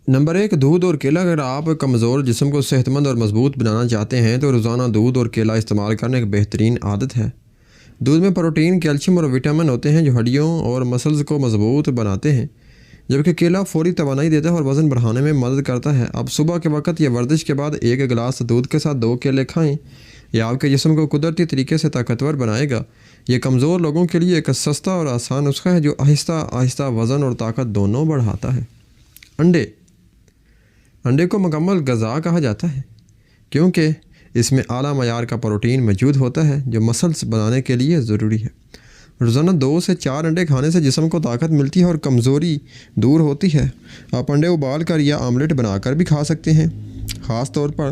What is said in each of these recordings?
Number 1، دودھ اور کیلا۔ اگر آپ کمزور جسم کو صحت مند اور مضبوط بنانا چاہتے ہیں تو روزانہ دودھ اور کیلا استعمال کرنا ایک بہترین عادت ہے۔ دودھ میں پروٹین، کیلشیم اور وٹامن ہوتے ہیں جو ہڈیوں اور مسلز کو مضبوط بناتے ہیں، جبکہ کیلا فوری توانائی دیتا ہے اور وزن بڑھانے میں مدد کرتا ہے۔ اب صبح کے وقت یا ورزش کے بعد 1 گلاس دودھ کے ساتھ 2 کیلے کھائیں۔ یہ آپ کے جسم کو قدرتی طریقے سے طاقتور بنائے گا۔ یہ کمزور لوگوں کے لیے ایک سستا اور آسان نسخہ ہے جو آہستہ آہستہ وزن اور طاقت دونوں بڑھاتا ہے۔ انڈے کو مکمل غذا کہا جاتا ہے کیونکہ اس میں اعلیٰ معیار کا پروٹین موجود ہوتا ہے جو مسلز بنانے کے لیے ضروری ہے۔ روزانہ 2 سے 4 انڈے کھانے سے جسم کو طاقت ملتی ہے اور کمزوری دور ہوتی ہے۔ آپ انڈے ابال کر یا آملیٹ بنا کر بھی کھا سکتے ہیں۔ خاص طور پر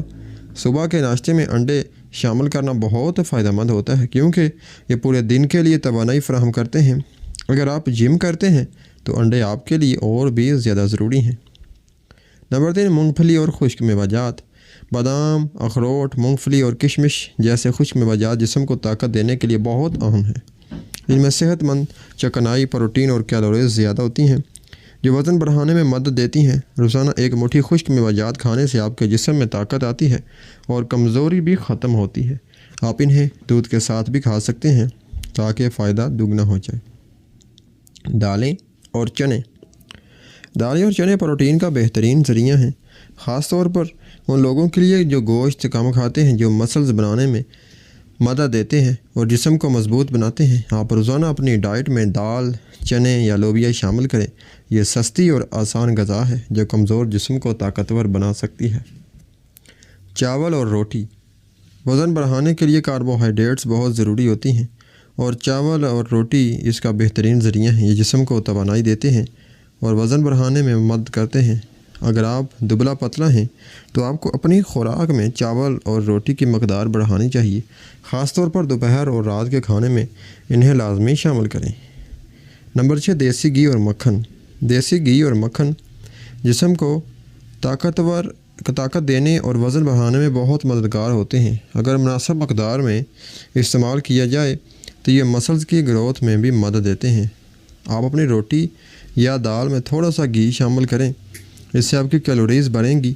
صبح کے ناشتے میں انڈے شامل کرنا بہت فائدہ مند ہوتا ہے کیونکہ یہ پورے دن کے لیے توانائی فراہم کرتے ہیں۔ اگر آپ جم کرتے ہیں تو انڈے آپ کے لیے اور بھی زیادہ ضروری ہیں۔ نمبر 3، مونگ پھلی اور خشک میوہ جات۔ بادام، اخروٹ، مونگ پھلی اور کشمش جیسے خشک میوہ جات جسم کو طاقت دینے کے لیے بہت اہم ہیں۔ ان میں صحت مند چکنائی، پروٹین اور کیلوریز زیادہ ہوتی ہیں جو وزن بڑھانے میں مدد دیتی ہیں۔ روزانہ 1 مٹھی خشک میوہ جات کھانے سے آپ کے جسم میں طاقت آتی ہے اور کمزوری بھی ختم ہوتی ہے۔ آپ انہیں دودھ کے ساتھ بھی کھا سکتے ہیں تاکہ فائدہ دگنا ہو جائے۔ دالیں اور چنے۔ دالیں اور چنے پروٹین کا بہترین ذریعہ ہیں، خاص طور پر ان لوگوں کے لیے جو گوشت کم کھاتے ہیں، جو مسلز بنانے میں مدد دیتے ہیں اور جسم کو مضبوط بناتے ہیں۔ آپ روزانہ اپنی ڈائٹ میں دال، چنے یا لوبیا شامل کریں۔ یہ سستی اور آسان غذا ہے جو کمزور جسم کو طاقتور بنا سکتی ہے۔ چاول اور روٹی۔ وزن بڑھانے کے لیے کاربوہائیڈریٹس بہت ضروری ہوتی ہیں اور چاول اور روٹی اس کا بہترین ذریعہ ہیں۔ یہ جسم کو توانائی دیتے ہیں اور وزن بڑھانے میں مدد کرتے ہیں۔ اگر آپ دبلا پتلا ہیں تو آپ کو اپنی خوراک میں چاول اور روٹی کی مقدار بڑھانی چاہیے، خاص طور پر دوپہر اور رات کے کھانے میں انہیں لازمی شامل کریں۔ نمبر 6، دیسی گھی اور مکھن۔ دیسی گھی اور مکھن جسم کو طاقت دینے اور وزن بڑھانے میں بہت مددگار ہوتے ہیں۔ اگر مناسب مقدار میں استعمال کیا جائے تو یہ مسلز کی گروتھ میں بھی مدد دیتے ہیں۔ آپ اپنی روٹی یا دال میں تھوڑا سا گھی شامل کریں، اس سے آپ کی کیلوریز بڑھیں گی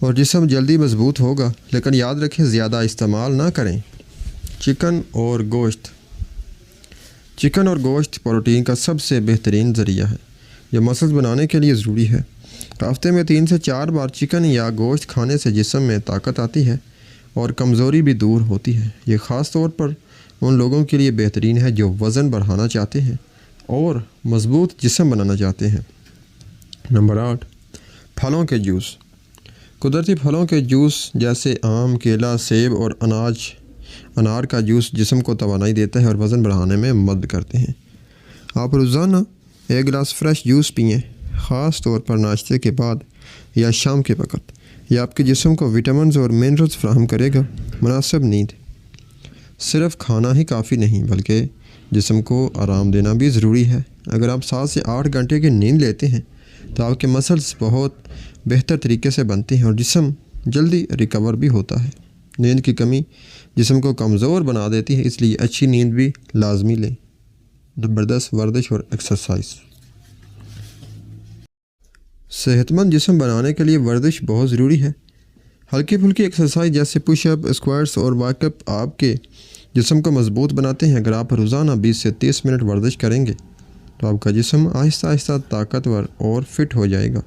اور جسم جلدی مضبوط ہوگا، لیکن یاد رکھیں زیادہ استعمال نہ کریں۔ چکن اور گوشت۔ چکن اور گوشت پروٹین کا سب سے بہترین ذریعہ ہے جو مسلز بنانے کے لیے ضروری ہے۔ ہفتے میں 3 سے 4 بار چکن یا گوشت کھانے سے جسم میں طاقت آتی ہے اور کمزوری بھی دور ہوتی ہے۔ یہ خاص طور پر ان لوگوں کے لیے بہترین ہے جو وزن بڑھانا چاہتے ہیں اور مضبوط جسم بنانا چاہتے ہیں۔ نمبر 8، پھلوں کے جوس۔ قدرتی پھلوں کے جوس جیسے آم، کیلا، سیب اور انار کا جوس جسم کو توانائی دیتا ہے اور وزن بڑھانے میں مدد کرتے ہیں۔ آپ روزانہ 1 گلاس فریش جوس پئیں، خاص طور پر ناشتے کے بعد یا شام کے وقت۔ یہ آپ کے جسم کو وٹامنز اور منرلز فراہم کرے گا۔ مناسب نیند۔ صرف کھانا ہی کافی نہیں بلکہ جسم کو آرام دینا بھی ضروری ہے۔ اگر آپ 7 سے 8 گھنٹے کی نیند لیتے ہیں تو آپ کے مسلز بہت بہتر طریقے سے بنتے ہیں اور جسم جلدی ریکور بھی ہوتا ہے۔ نیند کی کمی جسم کو کمزور بنا دیتی ہے، اس لیے اچھی نیند بھی لازمی لیں۔ نمبر 10، ورزش اور ایکسرسائز۔ صحت مند جسم بنانے کے لیے ورزش بہت ضروری ہے۔ ہلکی پھلکی ایکسرسائز جیسے پش اپ، اسکواٹس اور واک اپ آپ کے جسم کو مضبوط بناتے ہیں۔ اگر آپ روزانہ 20 سے 30 منٹ ورزش کریں گے تو آپ کا جسم آہستہ آہستہ طاقتور اور فٹ ہو جائے گا۔